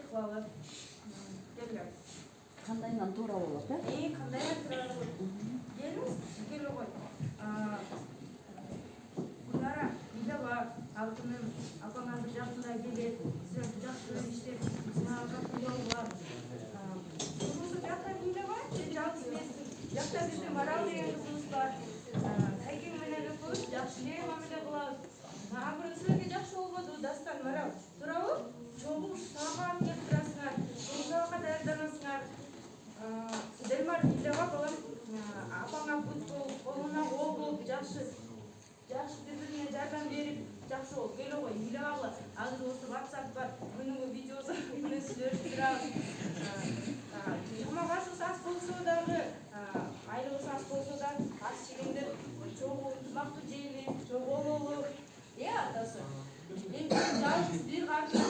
кылалы. Келгиле. Кандайынан туура болот, Кандайынан туура болот. Келиңиз, келе кой. Гүлнара, үйдө бар. Алтыным, апаңарды жакшылай келет. Сиз жакшы иштеп, сага кыйоо бар. Кызыңыз жакта үйдө бар? Же жалгыз эмессиз? Жакта биздин Марал деген кызыбыз бар. Кайкең менен экөөбүз жакшы эле мамиле кылабыз. Бирөө силерге жакшы болбоду, Дастан, Марал. Туурабы? Чогуу сабак кеп турасыңар. Сабакка даярданасыңар. Делмар үйдө бар балам. Апаңа бүт болуп, колуна кол болуп, жакшы бири-бирине жардам берип, жакшы болуп келе кой. Үйлө калгыла. Азыр болсо WhatsApp бар. Күнүгө видеосу менен сүйлөшүп турабыз. Тамак ашыбыз аз болсо дагы, айлыбыз аз болсо да, аш жегендер чогуу тамакты жейли, чогуу бололу. Атасы. Мен жалгыз бир картым